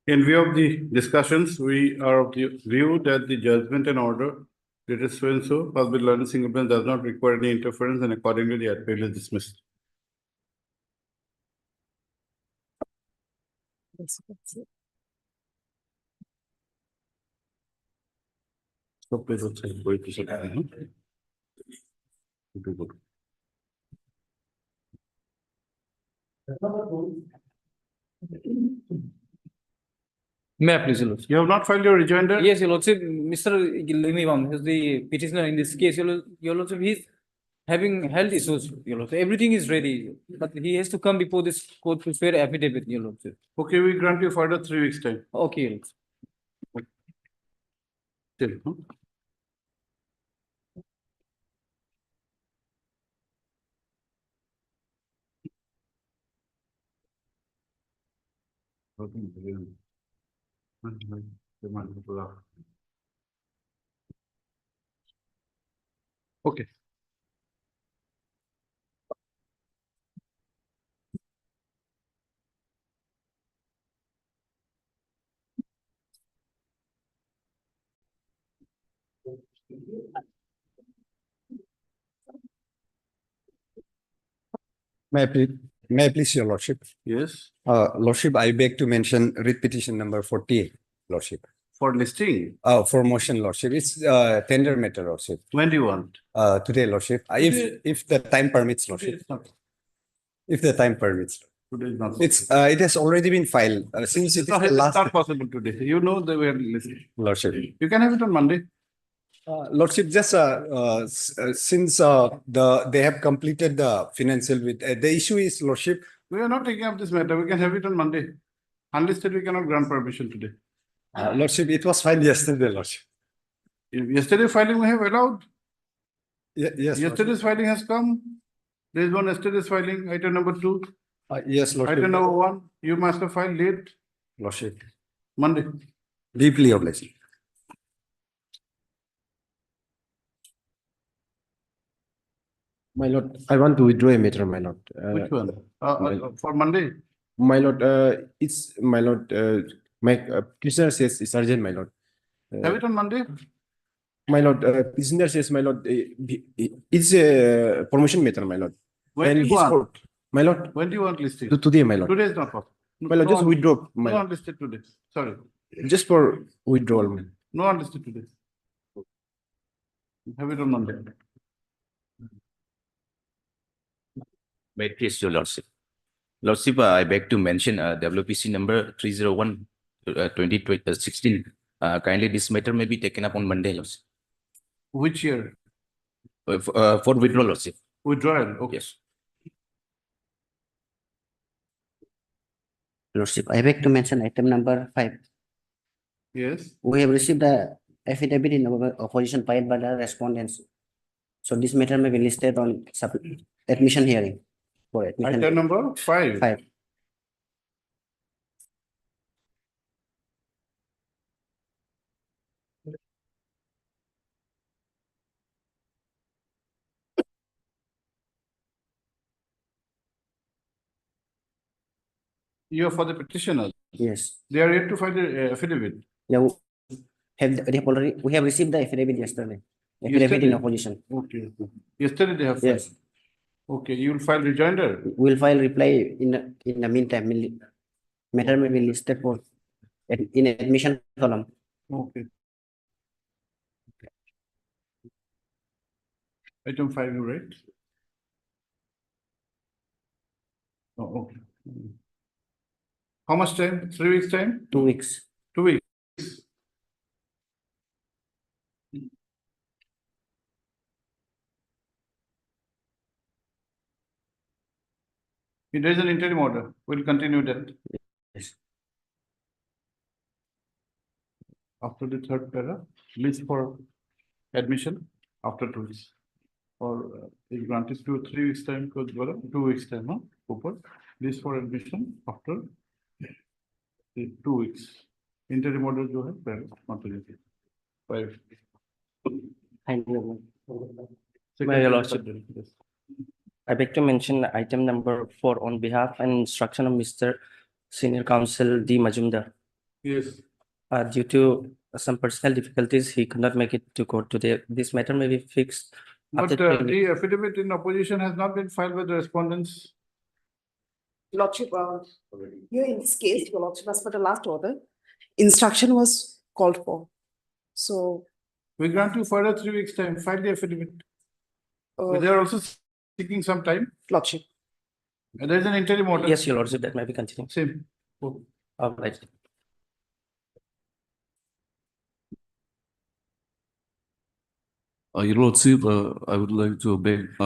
In view of the discussions, we are of the view that the judgment and order dated so and so, Hospital Learning Singleton does not require any interference, and accordingly the appeal is dismissed. So please go to second. Good. May I please, Your Lordship? You have not filed your rejoinder? Yes, Your Lordship. Mr. Limibam is the petitioner in this case. Your Lordship, he's having health issues, Your Lordship. Everything is ready, but he has to come before this court to swear affidavit, Your Lordship. Okay, we grant you further 3 weeks time. Okay, Your Lordship. Still, huh? Okay. May I please, Your Lordship? Yes, Lordship, I beg to mention writ petition number 48, Lordship. for listing. For motion, Lordship. It's tender matter, Lordship. When do you want? Today, Lordship. Today- If the time permits, Lordship. If the time permits. Today is not. It has already been filed since it is No, the it's last, not possible today. You know they were listed. Lordship. You can have it on Monday. Lordship, just since they have completed the financial with the issue is, Lordship. We are not taking up this matter. We can have it on Monday. Unlisted, we cannot grant permission today. Lordship, it was filed yesterday, Lordship. Yesterday filing we have allowed. Yes, Lordship. Yesterday's filing has come. There is one yesterday's filing, item number 2. Yes, Lordship. Item number 1, you must have filed late Lordship. Monday. Deeply obliged. My lord, I want to withdraw a matter, my lord. Which one? my- For Monday? My lord, it's my lord. My prisoner says it's urgent, my lord. Have it on Monday? My lord, prisoner says, my lord, it's a promotion matter, my lord. When And do you his want? court, my lord, When do you want listing? today, my lord. Today is not possible. My lord, No just one- withdraw, my No lord. unlisted today. Sorry, Just for withdrawal, my lord. no unlisted today. Have it on Monday. May it please your lordship. Lordship, I beg to mention WPC number 301 2016. Kindly this matter may be taken up on Monday, lordship. Which year? For withdrawal, lordship. Withdrawal, okay. Yes. Lordship, I beg to mention item number 5. Yes, We have received the affidavit in opposition filed by the respondents. So this matter may be listed on admission hearing. For admission item number 5. 5. You are for the petitioners. Yes. They are yet to file the affidavit. Yeah, we have received the affidavit yesterday. Affidavit in Yesterday? opposition. Okay. Yesterday they have filed. Yes. Okay, you will file rejoinder. We will file reply in the meantime. Matter may be listed for in admission column. Okay. Item 5, you right? Oh, okay. How much time? 3 weeks time? 2 weeks. 2 weeks. There is an interim order. We'll continue that. Yes. After the third para, list for admission after 2 weeks. Or if granted to 3 weeks time, 2 weeks time, no? Open list for admission after 2 weeks. Interim order जो है पहले continue 5. Thank you. My lordship. Yes. I beg to mention item number 4 on behalf and instruction of Mr. Senior Counsel D. Majumdar. Yes. Due to some personal difficulties, he could not make it to court today. This matter may be fixed. But after 20 the affidavit in opposition has not been filed with the respondents. Lordship, here in this case, your lordship, as per the last order, instruction was called for. So, We grant you further 3 weeks time, file the affidavit. But they are also seeking some time. lordship, And there is an interim order. Yes, your lordship, that may be continued. Same. Oh, All right. Your Lordship, I would like to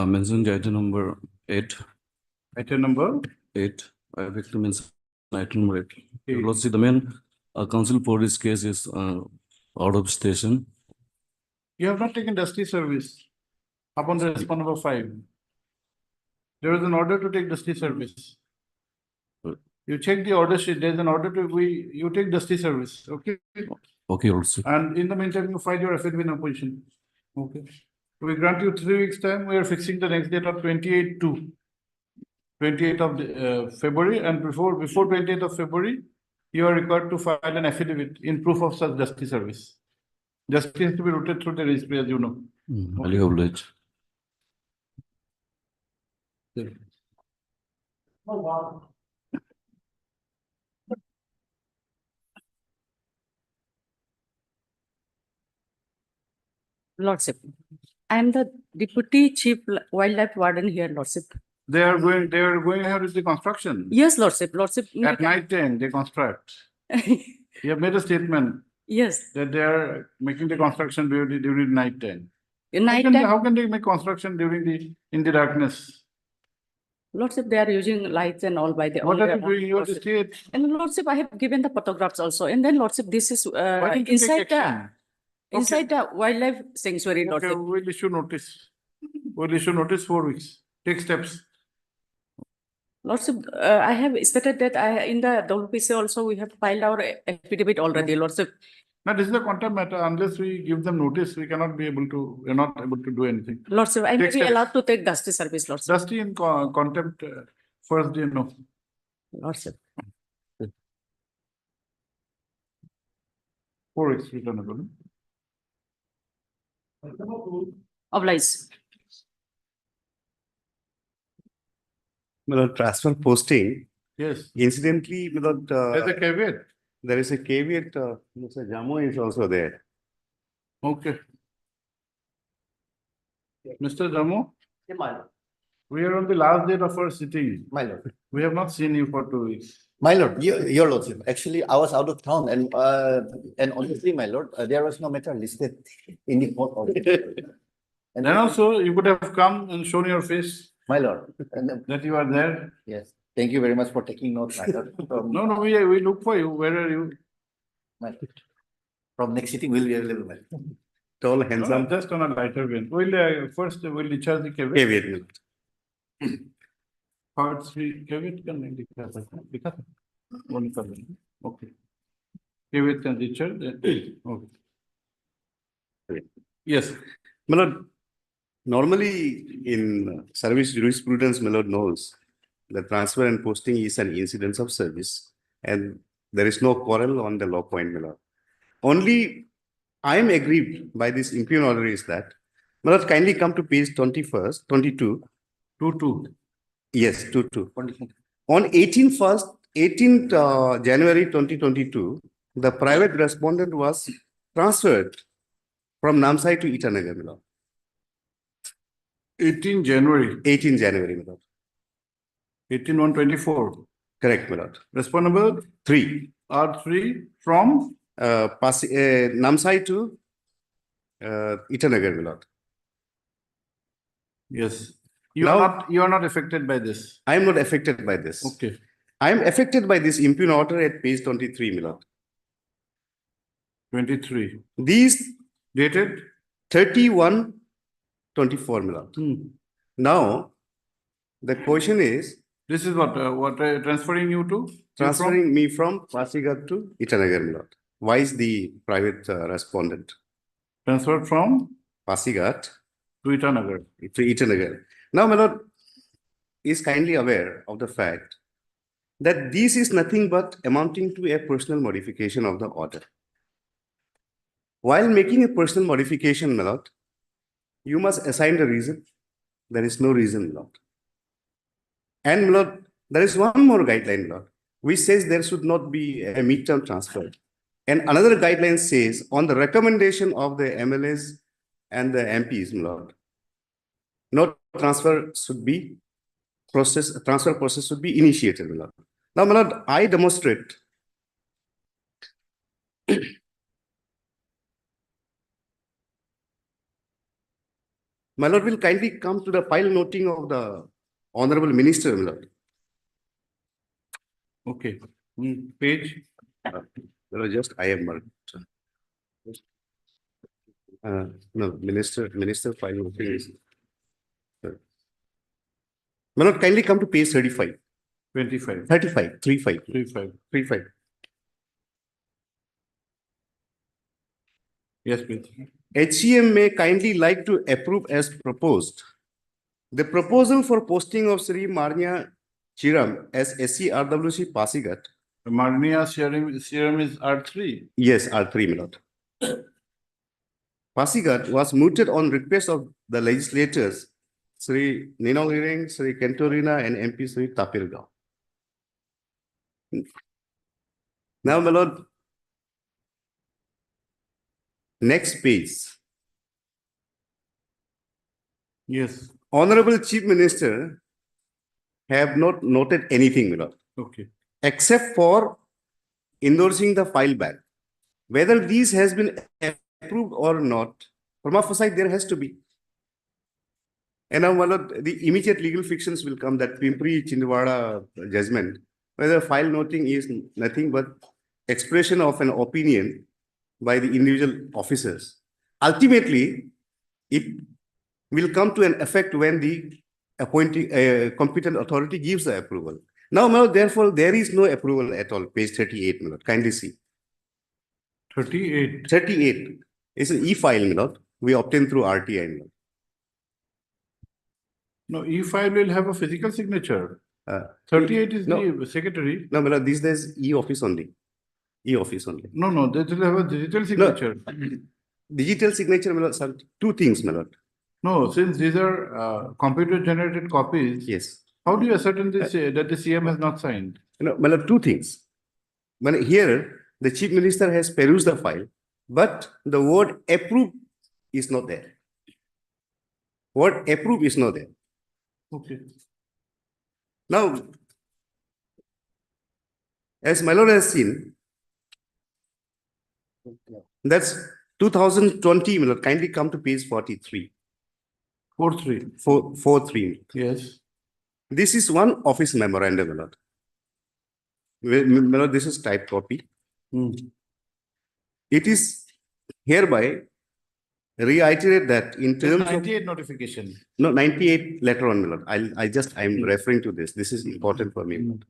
mention the item number 8. Item number. 8. I beg to mention item number 8. Your Okay. Lordship, the main counsel for this case is out of station. You have not taken dusty service upon the response number 5. There is an order to take dusty service. You check the order sheet, there is an order you take dusty service, okay? Okay, Your Lordship. And in the meantime, you file your affidavit in opposition. Okay. We grant you 3 weeks time, we are fixing the next date of 28th of February, and before 28th of February, you are required to file an affidavit in proof of such dusty service. Justice has to be routed through the registry, as you know. Highly obliged. Lordship, I am the Deputy Chief Wildlife Warden here, Lordship. They are going ahead with the construction. Yes, Lordship, Lordship. At night time, they construct. You have made a statement Yes, that they are making the construction during night time. in night time, How can they make construction in the darkness? Lordship, they are using lights and all by the. What are own- you doing? You have to Lordship. state. And Lordship, I have given the photographs also, and then Lordship, this is Why didn't you take inside the, action? inside the wildlife sanctuary, Okay, Lordship. we'll issue notice. We'll issue notice 4 weeks. Take steps. Lordship, I have stated that in the WPC also, we have filed our affidavit already, Lordship. Now, this is a contempt matter. Unless we give them notice, we're not able to do anything. Lordship, I may Take be steps. allowed to take dusty service, Lordship. Dusty in contempt, first day, no. Lordship. 4 weeks returnable. Oblige. Transfer posting, Yes, incidentally, there's a caveat. there is a caveat, Mr. Jamo is also there. Okay. Mr. Jamo, we are on the last date of our sitting. My lord, We have not seen you for 2 weeks. my lord, your lordship, actually, I was out of town and honestly, my lord, there was no matter listed in the court order. And Then also, you could have come and shown your face my lord, and that you are there. yes, thank you very much for taking note, my lord. No, we look for you. Where are you? My lord. From next sitting, will be available, my lord. Tall, No, handsome just on a lighter vein. We'll discharge the caveat. caveat. Part 3, caveat can नहीं दिखा सकता, दिखा सकता? वो निकाल देंगे. Okay. Caveat can discharge. Okay. Yes. Milord, normally in service jurisprudence, Milord knows the transfer and posting is an incidence of service and there is no quarrel on the law point, Milord. Only I am aggrieved by this impugn order is that, Milord, kindly come to page 22. 2-2. Yes, 22. On 18th January 2022, the private respondent was transferred from Namsai to Itanagar, Milord. 18 January. 18 January, Milord. 18,124. Correct, my lord. Respondent number 3. R3 from Namsai to Itanagar, my lord. yes. Now- You are not affected by this. I am not affected by this. Okay. I am affected by this impugn order at page 23, my lord. 23. These Dated. 31/24, my lord. Now, the question is This is what transferring you to? You from? transferring me from Pasigat to Itanagar, my lord. Why is the private respondent? Transferred from Pasigat to Itanagar. to Itanagar. Now, my lord is kindly aware of the fact that this is nothing but amounting to a personal modification of the order. While making a personal modification, my lord, you must assign the reason. There is no reason, my lord. And, my lord, there is one more guideline, my lord, which says there should not be a midterm transfer. And another guideline says, on the recommendation of the MLAs and the MPs, my lord, no transfer process should be initiated, my lord. Now, my lord, I demonstrate my lord will kindly come to the file noting of the Honorable Minister, my lord. Okay. Page. There was just I am marked. No, Minister file noting is. My lord, kindly come to page 35. 25. 35, 35, 35. 35. Yes, please. HCM may kindly like to approve as proposed. The proposal for posting of Sri Marnia Chiram as SCRWC Pasigat. Marnia serum is R3. Yes, R3, my lord. Pasigat was mooted on request of the legislators Sri Ninol Iring, Sri Kentorina, and MP Sri Tapirgaon. Now, my lord, next page. Yes. Honorable Chief Minister have not noted anything, my lord, Okay. except for endorsing the file back. Whether these has been approved or not, from our side, there has to be. And now, my lord, the immediate legal fictions will come that Pimpri Chindwara judgment, whether file noting is nothing but expression of an opinion by the individual officers. Ultimately, it will come to an effect when the appointing competent authority gives the approval. Now, my lord, therefore, there is no approval at all. Page 38, my lord. Kindly see. 38. 38 is an e-file, my lord. We obtained through RTI, my lord. No, e-file will have a physical signature. 38 is no. the secretary. No, my lord, these days e-office only. E-office only. No, that will have a digital signature. Digital signature, my lord, sir, two things, my lord. No, since these are computer generated copies. Yes. How do you ascertain this that the CM has not signed? No, my lord, two things. When here, the Chief Minister has perused the file, but the word approve is not there. Word approve is not there. Okay. Now, as my lord has seen, that's 2020, my lord. Kindly come to page 43. 43. 43. Yes. This is one office memorandum, my lord. My lord, this is typed copy. It is hereby reiterate that in terms of 98 notification. no 98 later on, my lord. I'm referring to this. This is important for me, my lord.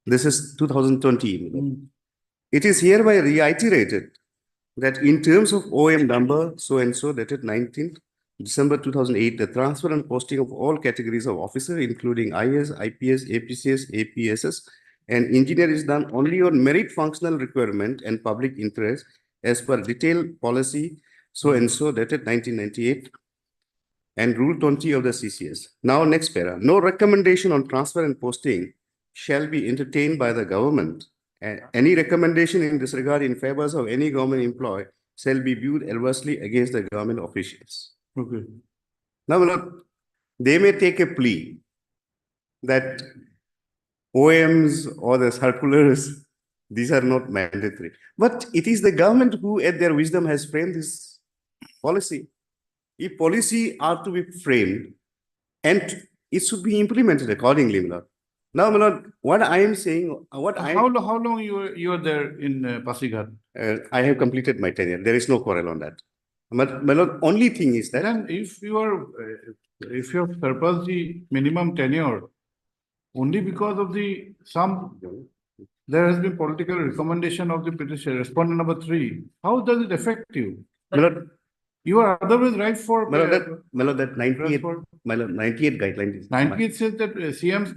This is 2020. My lord. It is hereby reiterated that in terms of OM number so and so dated 19th December 2008, the transfer and posting of all categories of officer, including IS, IPS, APCS, APSS, and engineer is done only on merit functional requirement and public interest as per detailed policy so and so dated 1998 and Rule 20 of the CCS. Now, next para. No recommendation on transfer and posting shall be entertained by the government. And any recommendation in this regard in favor of any government employee shall be viewed adversely against the government officials. Okay. Now, my lord, they may take a plea that OMs or the circulars, these are not mandatory. But it is the government who at their wisdom has framed this policy. If policy are to be framed and it should be implemented accordingly, my lord. Now, my lord, what I am saying, how long you are there in Pasighat? I have completed my tenure. There is no quarrel on that. But my lord, only thing is that Then if you have surpassed the minimum tenure, only because of there has been political recommendation of the petition, respondent number 3. How does it affect you? my lord, You are otherwise right for. my lord, that 98, my lord, 98 guideline is. 98 says that CM's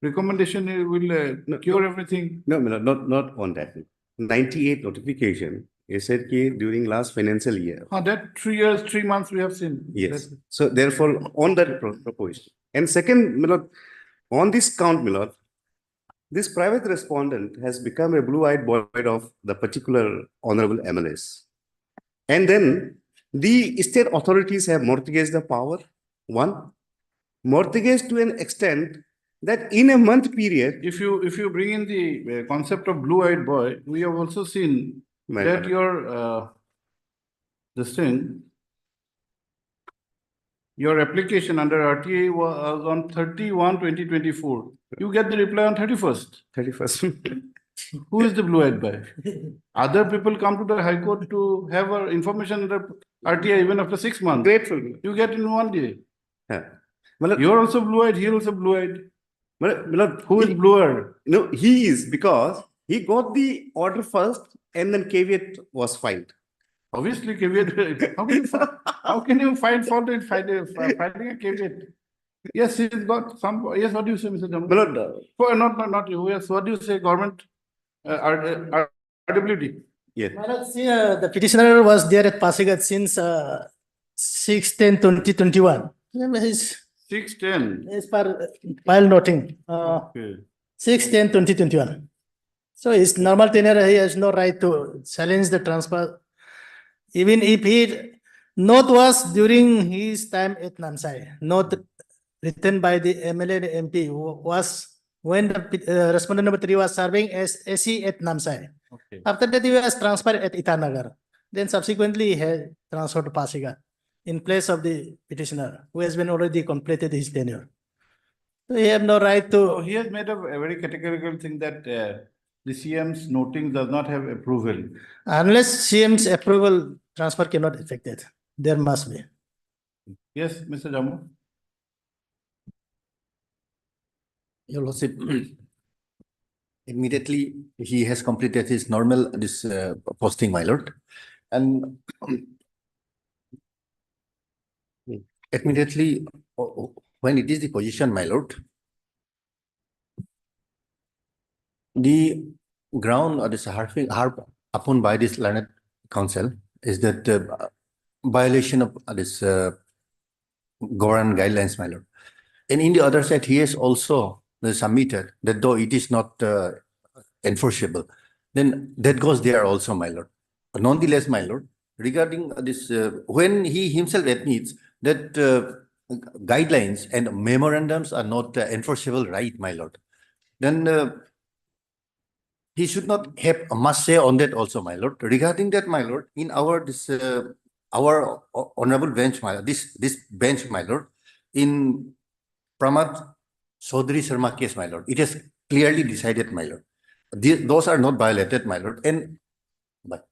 recommendation will cure everything. No, my lord, not on that. 98 notification, it said during last financial year. That 3 years, 3 months we have seen. Yes. So therefore, on that proposed. And second, my lord, on this count, my lord, this private respondent has become a blue-eyed boy of the particular honorable MLS. And then the state authorities have mortgaged the power. One, mortgaged to an extent that in a month period. If you bring in the concept of blue-eyed boy, we have also seen that your application under RTA was on 31/2024. You get the reply on 31st. 31st. Who is the blue-eyed boy? Other people come to the High Court to have information under RTA even after 6 months. Grateful. You get in 1 day. Yeah. You are also blue-eyed. He also blue-eyed. Who is blue-eyed? No, he is because he got the order first and then caveat was filed. Obviously, caveat. How can you find fault in filing a caveat? Yes, he's got some. Yes, what do you say, Mr. Jammu? Not you. Yes, what do you say, government? RWD. Yes. The petitioner was there at Pasighat since 6/10/2021. 6/10. As per file noting. Okay. 6/10/2021. So his normal tenure, he has no right to challenge the transfer. Even if note was during his time at Nansai, note written by the MLA and MP was when the respondent number 3 was serving as AC at Namsai. Okay. After that, he was transferred at Itanagar. Then subsequently, he had transferred to Pasighat in place of the petitioner, who has been already completed his tenure. So he have no right to. So he has made a very categorical thing that the CM's noting does not have approval. Unless CM's approval, transfer cannot be effected. There must be. Yes, Mr. Jammu. Your Lordship, immediately he has completed his normal posting, my lord, and immediately when it is the position, my lord, the ground or this harp upon by this learned council is that violation of this government guidelines, my lord, and in the other side he has also submitted that though it is not enforceable, then that goes there also, my lord. Nonetheless, my lord, regarding this, when he himself admits that guidelines and memorandums are not enforceable, right, my lord, then he should not have a must say on that also, my lord. Regarding that, my lord, in our our honorable bench, my lord, this bench, my lord, in Pramad Chaudhary Sharma case, my lord, it has clearly decided, my lord, those are not violated, my lord. And but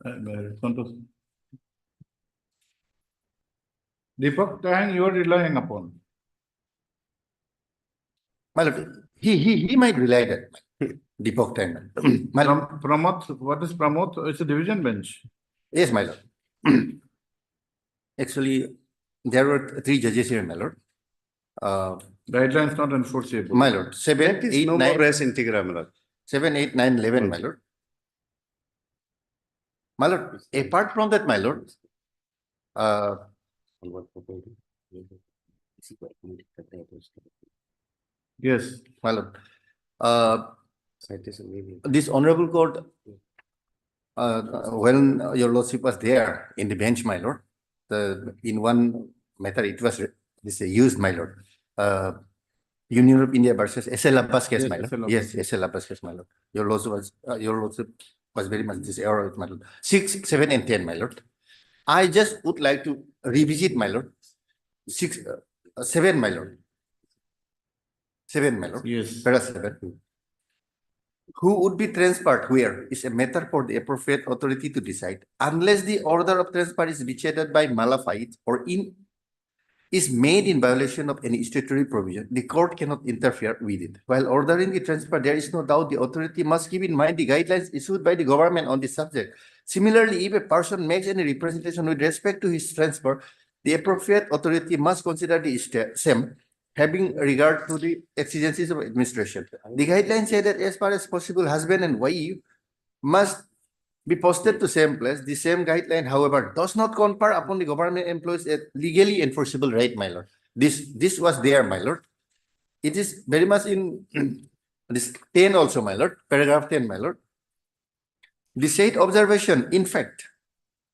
Deepak Tang, you are relying upon. My lord, he might rely that Deepak Tang. My lord, Pramod, what is Pramod? It's a division bench. yes, my lord. Actually, there were 3 judges here, my lord. Guidelines not enforceable. My lord, 7, That is 8, no 9, more res integra, my lord. 7, 8, 9, 11, my lord. My lord, apart from that, my lord, Yes. my lord, this honorable court, when your lordship was there in the bench, my lord, in one matter it was used, my lord. Union of India versus SL Abbas case, Yes, my lord. SL Abbas. Yes, SL Abbas case, my lord. Your lordship was very much this error, my lord. 6, 7, and 10, my lord. I just would like to revisit, my lord. 7, my lord. 7, my lord. Yes. Para 7. Who would be transferred where is a matter for the appropriate authority to decide. Unless the order of transfer is vitiated by malafide or is made in violation of any statutory provision, the court cannot interfere with it. While ordering the transfer, there is no doubt the authority must keep in mind the guidelines issued by the government on this subject. Similarly, if a person makes any representation with respect to his transfer, the appropriate authority must consider the same, having regard to the exigencies of administration. The guidelines say that as far as possible, husband and wife must be posted to same place. The same guideline, however, does not confer upon the government employees a legally enforceable right, my lord. This was there, my lord. It is very much in this 10 also, my lord, paragraph 10, my lord. The said observation, in fact,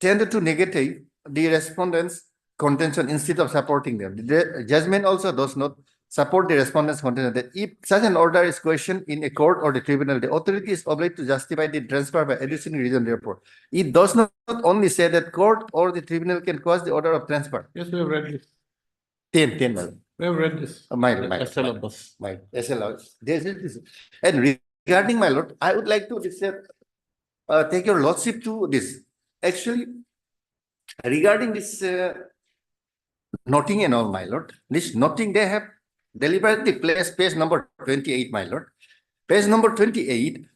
tended to negative the respondents' contention instead of supporting them. The judgment also does not support the respondents' contention that if such an order is questioned in a court or the tribunal, the authority is obliged to justify the transfer by adducing reason therefore. It does not only say that court or the tribunal can cause the order of transfer. Yes, we have read this. 10, my lord. We have read this. My SL Abbas. my SL. This. And regarding my lord, I would like to take your lordship to this. Actually, regarding this noting and all, my lord, this noting they have deliberately placed page number 28, my lord. Page number 28,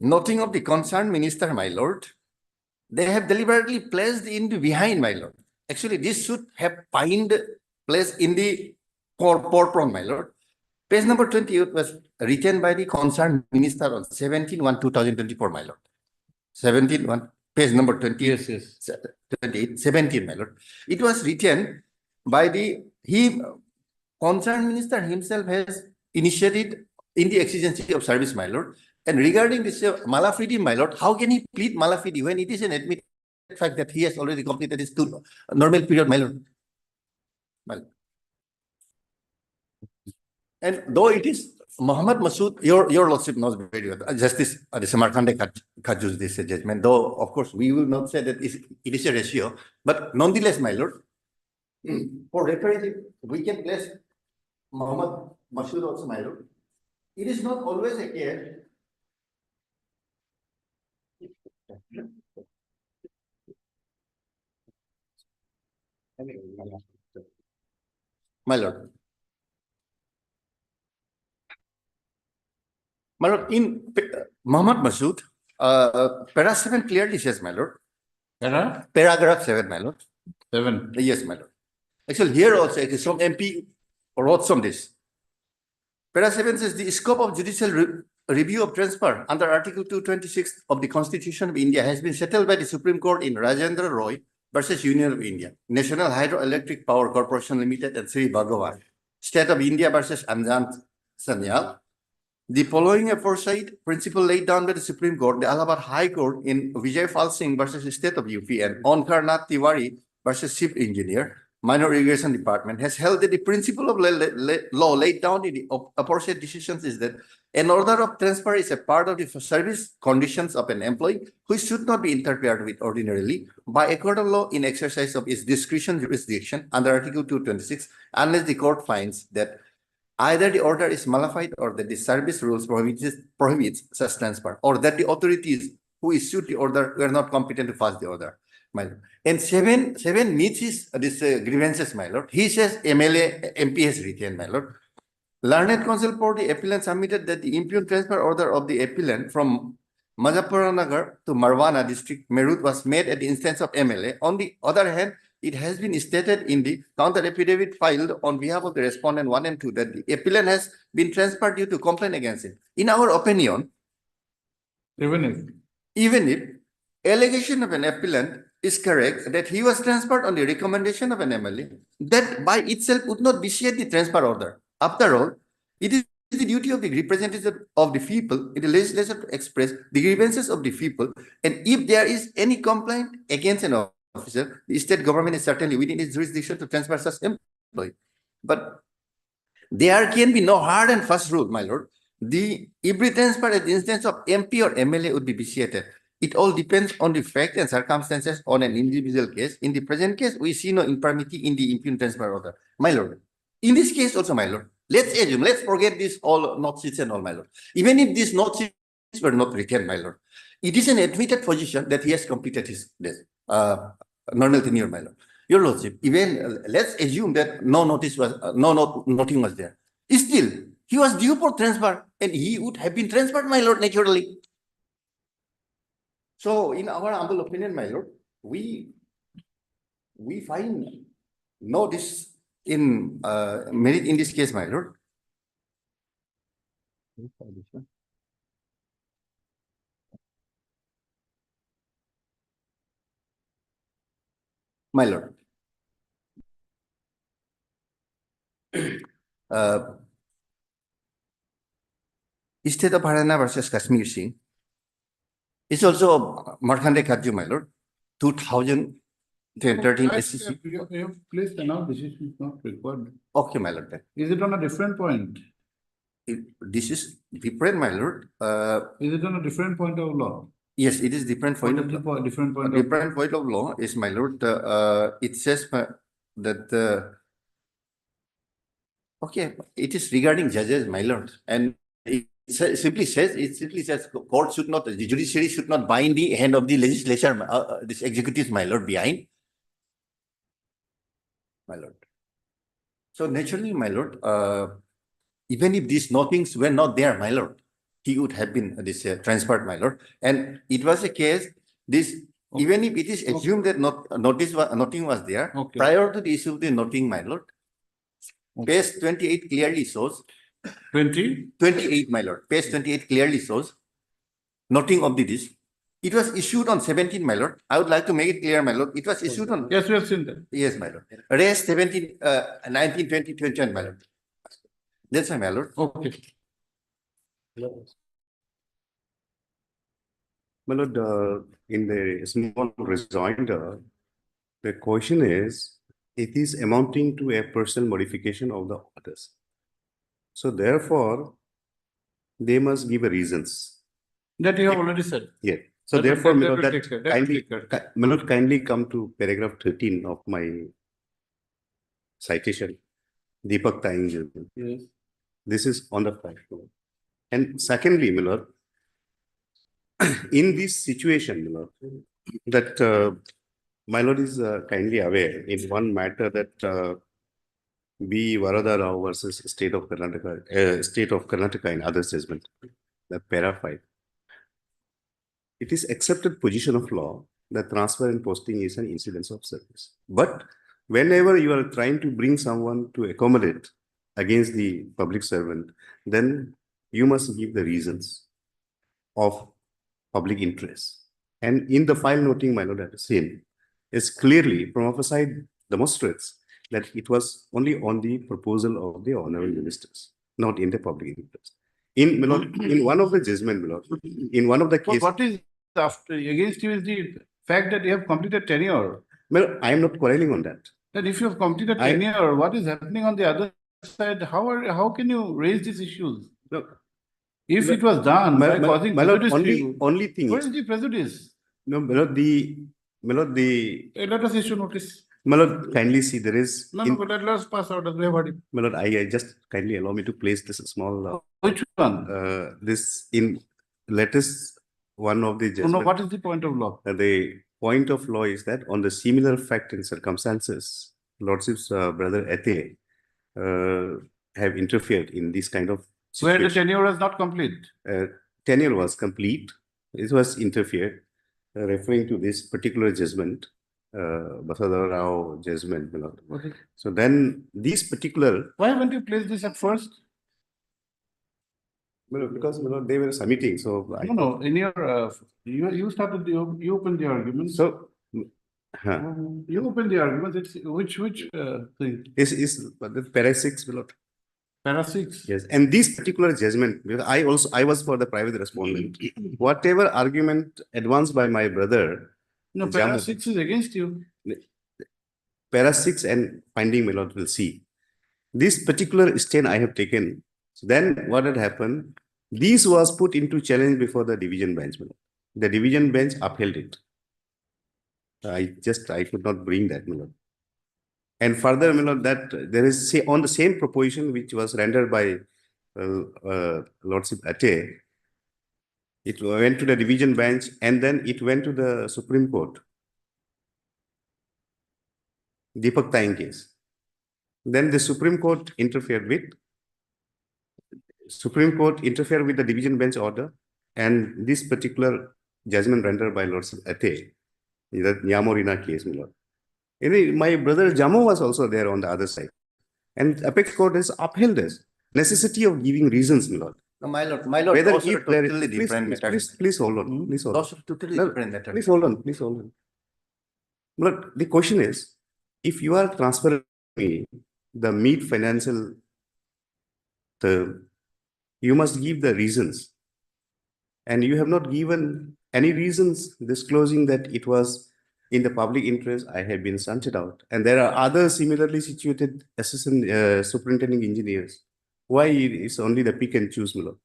noting of the concerned minister, my lord, they have deliberately placed in the behind, my lord. Actually, this should have find place in the forefront, my lord. Page number 28 was written by the concerned minister on 17/1/2024, my lord. 17/1, page number 20. Yes, yes. 28, 17, my lord. It was written by concerned minister himself has initiated in the exigency of service, my lord. And regarding this malafide, my lord, how can he plead malafide when it is an admitted fact that he has already completed his normal period, my lord? And though it is Muhammad Masood, your lordship knows very well. Justice Samarkande Kajus this judgment, though of course we will not say that it is a ratio, but nonetheless, my lord, for reparative, we can place Muhammad Masood also, my lord. It is not always a case. My lord. My lord, in Muhammad Masood, para 7 clearly says, my lord. Paragraph 7, my lord. 7. Yes, my lord. Actually, here also it is from MP wrote from this. Para 7 says the scope of judicial review of transfer under Article 226 of the Constitution of India has been settled by the Supreme Court in Rajendra Roy versus Union of India, National Hydroelectric Power Corporation Limited and Sri Bhagavan, State of India versus Anjant Sanyal. The following aforesaid principle laid down by the Supreme Court, the Allahabad High Court in Vijay Pal Singh versus the State of UP and Onkar Nath Tiwari versus Chief Engineer, Minor Irrigation Department, has held that the principle of law laid down in the aforesaid decisions is that an order of transfer is a part of the service conditions of an employee which should not be interfered with ordinarily by a court of law in exercise of its discretion jurisdiction under Article 226 unless the court finds that either the order is malified or that the service rules prohibits such transfer or that the authorities who issued the order were not competent to pass the order. My lord. And 7 meets this grievances, my lord. He says MP has written, my lord. Learned counsel for the appellant submitted that the impugned transfer order of the appellant from Muzaffarnagar to Marwana district, Meerut, was made at the instance of MLA. On the other hand, it has been stated in the counter affidavit filed on behalf of the respondent 1 and 2 that the appellant has been transferred due to complaint against it. In our opinion, even if allegation of an appellant is correct that he was transferred on the recommendation of an MLA, that by itself would not vitiate the transfer order. After all, it is the duty of the representatives of the people in the legislature to express the grievances of the people, and if there is any complaint against an officer, the state government is certainly within its jurisdiction to transfer such employee. But there can be no hard and fast rule, my lord. The every transfer at the instance of MP or MLA would be vitiated. It all depends on the fact and circumstances on an individual case. In the present case, we see no infirmity in the impugned transfer order, my lord. In this case also, my lord, let's assume, let's forget this all notes and all, my lord. Even if these notes were not written, my lord, it is an admitted position that he has completed his normal tenure, my lord. Your lordship, even let's assume that no notice was, nothing was there. Still, he was due for transfer and he would have been transferred, my lord, naturally. So in our humble opinion, my lord, we find no this in merit in this case, my lord. My lord. State of Haryana versus Kashmir Singh. It's also Markande Kajju, my lord, 2013 SCC. You have placed an now decision is not required. Okay, my lord. Then. Is it on a different point? This is different, my lord. Is it on a different point of law? Yes, it is different point What of is the different point of different point of law is, my lord. It says that okay, it is regarding judges, my lord, and it simply says court should not, the judiciary should not bind the hand of the legislature, this executive, my lord, behind, my lord. So naturally, my lord, even if these nothings were not there, my lord, he would have been this transferred, my lord. And it was a case, this, even if it is assumed that nothing was there, prior to the issue of the nothing, my lord, page 28 clearly shows. 28, my lord. Page 28 clearly shows nothing of this. It was issued on 17, my lord. I would like to make it clear, my lord. It was issued on. Yes, we have seen that. Yes, my lord. Res 17, 19, 20, 21, my lord. That's my lord. Okay. My lord, in the small rejoinder, the question is, it is amounting to a personal modification of the orders. So therefore, they must give a reasons. That you have already said. Yeah. So That therefore, will my lord, take care. that That will kindly, take care. my lord, kindly come to paragraph 13 of my citation. Deepak Taing. Yes. This is on the fact. And secondly, my lord, in this situation, my lord, that my lord is kindly aware in one matter that B. Varada Rao versus State of Karnataka in other judgment, the para 5. It is accepted position of law that transfer and posting is an incidence of service. But whenever you are trying to bring someone to accommodate against the public servant, then you must give the reasons of public interest. And in the file noting, my lord, I have seen, is clearly from our side demonstrates that it was only on the proposal of the honorable ministers, not in the public interest. In, my lord, in one of the judgment, my lord, in one of the But cases. what is after against you is the fact that you have completed tenure. Well, I am not quarreling on that. Then if you have completed tenure, what is happening on the other side? How can you raise these issues? No. If it was done by causing prejudice to you, only thing where is, is the prejudice? no, my lord, Let us issue notice. my lord, kindly see there is. No, but let us pass out. We have heard it. My lord, I just kindly allow me to place this small. Which one? This in latest one of the judgment. No, what is the point of law? The point of law is that on the similar fact and circumstances, Lordship's brother Ate have interfered in this kind of Where the situation. tenure was not complete. Tenure was complete. It was interfered, referring to this particular judgment, Basada Rao judgment. Okay. So then these particular. Why haven't you placed this at first? Well, because they were submitting, so No. In your you started you opened the argument. So you opened the argument. It's which thing? Is the para 6 below. Para 6. Yes, and this particular judgment, because I was for the private respondent. Whatever argument advanced by my brother. No, para 6 is against you. Para 6 and finding my lord will see. This particular stand I have taken. So then what had happened? This was put into challenge before the division bench. My lord. The division bench upheld it. I could not bring that, my lord. And further, my lord, that there is say on the same proposition which was rendered by Lordship Ate, it went to the division bench and then it went to the Supreme Court. Deepak Taing case. Then the Supreme Court interfered with the division bench order, and this particular judgment rendered by Lordship Ate, that Nyamorina case, my lord. My brother Jamo was also there on the other side. And Apex Court has upheld this necessity of giving reasons, my lord. No, my lord, Whether those are if there is, totally different matters. please hold on, please hold on. Those are totally No, different matters. Please hold on. But the question is, if you are transferring me the meat financial term, you must give the reasons. And you have not given any reasons disclosing that it was in the public interest. I have been shunted out. And there are other similarly situated assistant superintending engineers. Why it's only the pick and choose, my lord?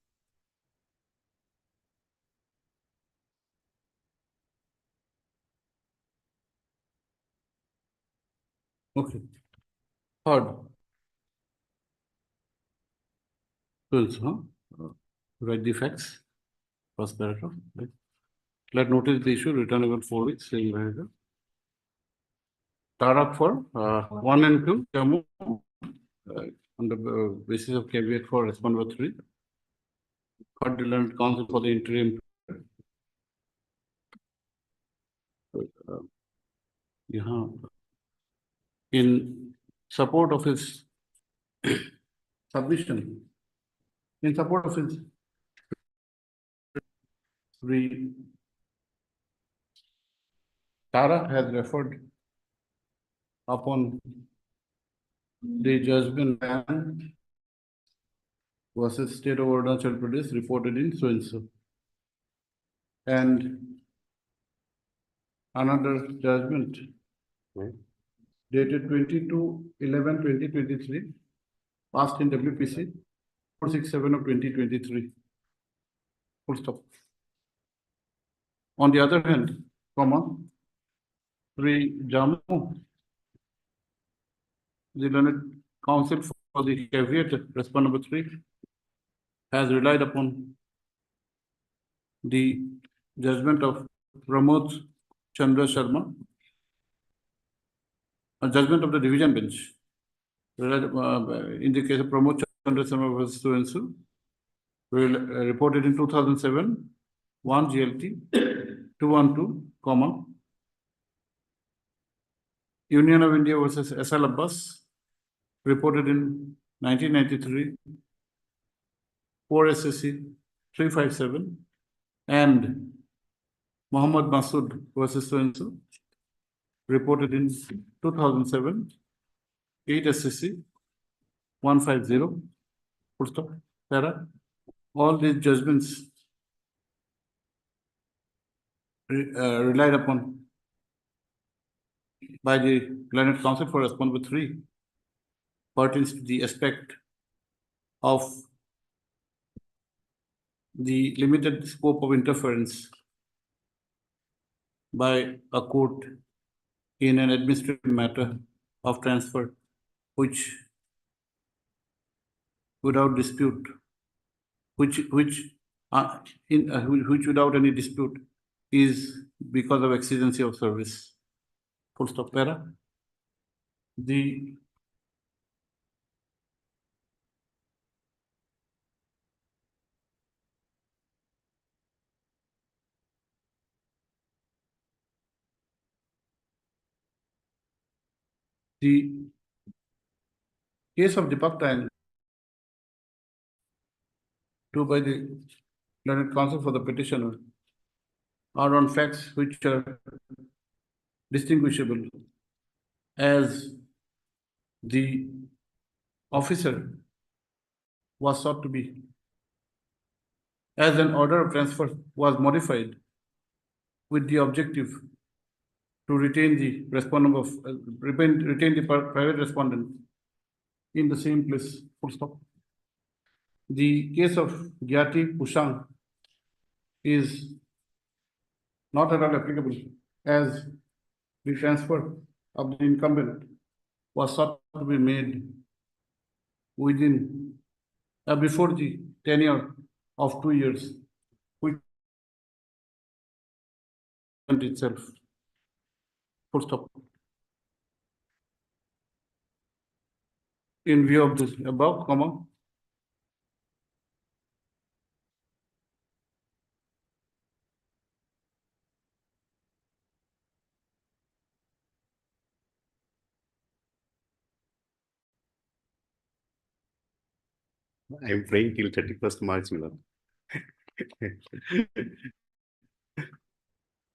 Okay. Third. Twelve, huh? Write the facts. First paragraph. Right. Let notice the issue written over 4 weeks. Same paragraph. Tarak for 1 and 2. Jammu on the basis of caveat for respondent 3. Court Development Council for the interim. In support of his submission, in support of his Tara has referred upon the judgment versus State of Arunachal Pradesh reported in so and so. And another judgment dated 22/11/2023, passed in WPC 467 of 2023. Full stop. On the other hand, Jammu, the learned counsel for the caveat, respondent number 3, has relied upon the judgment of Pramod Chandra Sharma, a judgment of the division bench, in the case of Pramod Chandra Sharma versus so and so, reported in 2007, 1 GLT 212, Union of India versus SL Abbas, reported in 1993, 4 SSC 357, and Muhammad Masood versus so and so, reported in 2007, 8 SSC 150, full stop, para. All these judgments relied upon by the learned counsel for respondent number 3 pertains to the aspect of the limited scope of interference by a court in an administrative matter of transfer, which without dispute, which without any dispute is because of exigency of service. Full stop, para. The case of Deepak Taing, by the learned counsel for the petitioner, are on facts which are distinguishable, as the officer was sought to be, as an order of transfer was modified with the objective to retain the respondent of retain the private respondent in the same place, full stop. The case of Gyati Pushang is not at all applicable as the transfer of the incumbent was sought to be made within, before the tenure of 2 years, which itself. Full stop. In view of this above, comma, I'm praying till 31st March, my lord.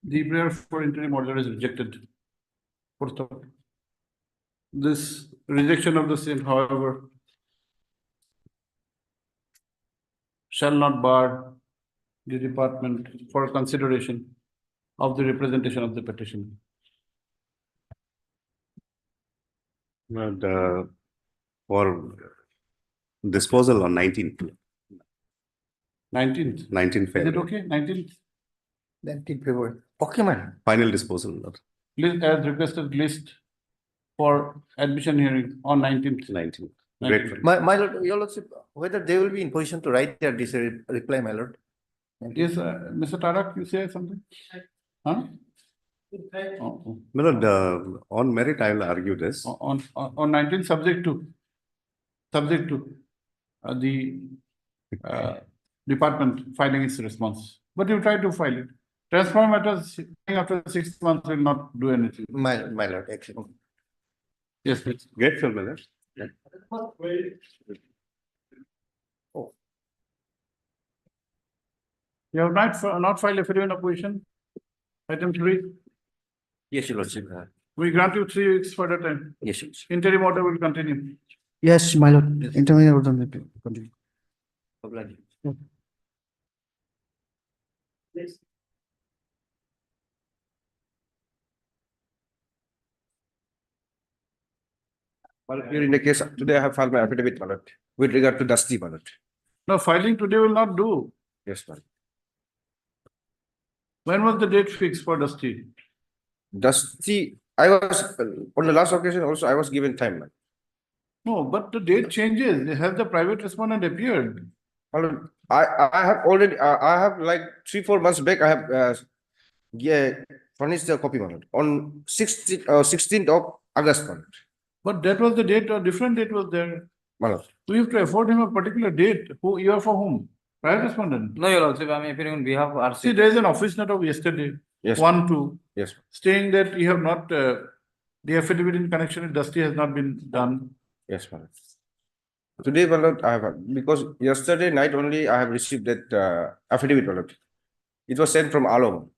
the prayer for interim order is rejected. Full stop. This rejection of the same, however, shall not bar the department for consideration of the representation of the petition. And, for disposal on 19th 19th, is it February. okay? 19th, 19th February. Okay, man. Final disposal, Lord. list as requested list for admission hearing on 19th. 19th. 19th. Grateful. My lord, your lordship, whether they will be in position to write their this reply, my lord. Yes, Mr. Tarak, you say something? Huh? Oh, My lord, on merit, I will argue this. On 19th, subject to the department filing its response. But you try to file it. Transfer matters after 6 months will not do anything. My lord, excellent. Yes, please. Grateful, my lord. You have not filed affidavit of position. Item 3, Yes, your lordship. we grant you 3 weeks further time. Yes, your lordship. Interim order will continue. Yes, my lord. Intermediate order may be continued. Here in the case, today I have filed my affidavit, my lord, with regard to Dusty, my lord. No, filing today will not do. Yes, my lord. When was the date fixed for Dusty? Dusty, I was, on the last occasion also, I was given time, man. No, but the date changes. Has the private respondent appeared? My lord, I have already, I have like 3-4 months back, I have, furnished the copy, my lord, on 16th of August, my lord. But that was the date, or different date was there. My lord. We have to afford him a particular date. Who you are for whom? Private respondent. No, your lordship, I'm appearing on behalf of See, RC. there is an office note of yesterday, Yes. 1-2, Yes, stating that you have not, the affidavit in connection with Dusty has not been done. yes, my lord. Today, my lord, I have, because yesterday night only I have received that affidavit, my lord. It was sent from Alom.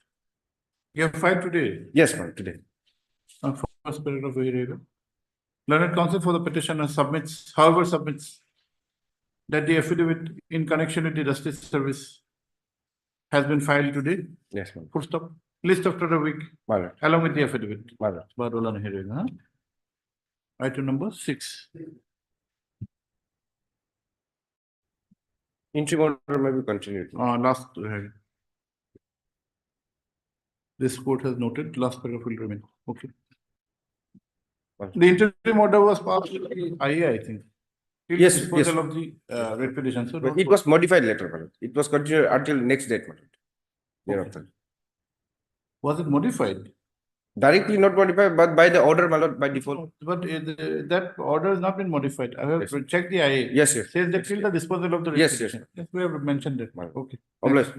You have filed today. Yes, my lord, today. First paragraph of area. Learned counsel for the petitioner submits, however submits that the affidavit in connection with the justice service has been filed today. Yes, my lord. Full stop. List after a week My lord, along with the affidavit. my lord. Barola hearing, huh? Item number 6. Interim order may be continued. Last hearing. This court has noted, last paragraph will remain. Okay. The interim order was passed with the IA, I think. Till Yes, disposal yes. of the writ petition. So But it was modified later, my lord. It was continued until next date, my lord. Thereafter. was it modified? Directly not modified, but by the order, my lord, by default. But that order has not been modified. I have Yes. checked the IA. Yes, yes. Says that till the disposal of the writ Yes, yes. petition. Yes, we have mentioned it. Right. Okay. Oblast.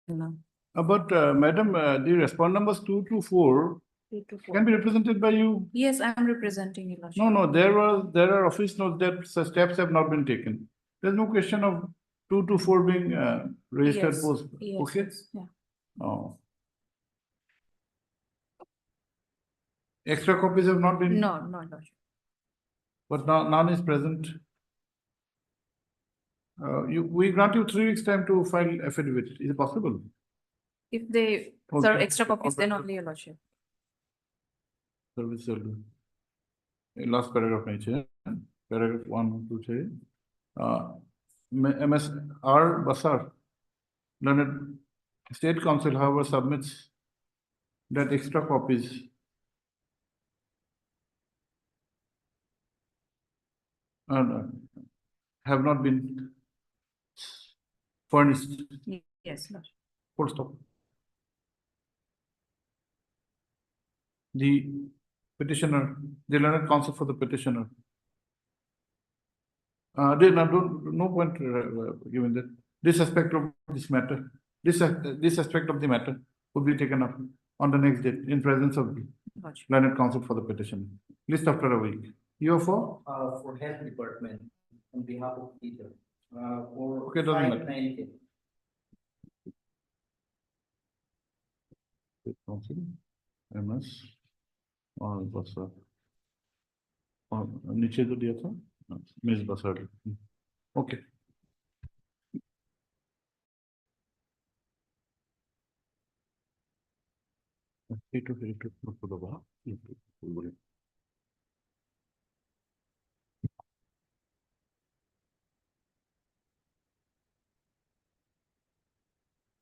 No. But madam, the respond numbers 2 to 4 can be represented by you. Yes, I am representing you, lordship. No, there are office notes that steps have not been taken. There's no question of 2 to 4 being registered Yes, post. yes, Okay. yes, yeah. Oh. Extra copies have not been. No, no, lordship. But none is present. we grant you 3 weeks time to file affidavit. Is it possible? If they Okay. serve extra copies, then Okay. only, your lordship. Service will. Last paragraph nature, paragraph 1, 2, 3. MS R. Basar, learned State Council, however, submits that extra copies have not been furnished. Yes, lordship. Full stop. The petitioner, the learned counsel for the petitioner. No point given that this aspect of this matter, this aspect of the matter would be taken up on the next date in presence of the Lordship. learned counsel for the petitioner. List after a week. You are for? For health department on behalf of Peter. For Okay, doesn't matter. 590. State Council, MS, और बसर, और नीचे जो दिया था, miss बसर, okay. Three to 4 for the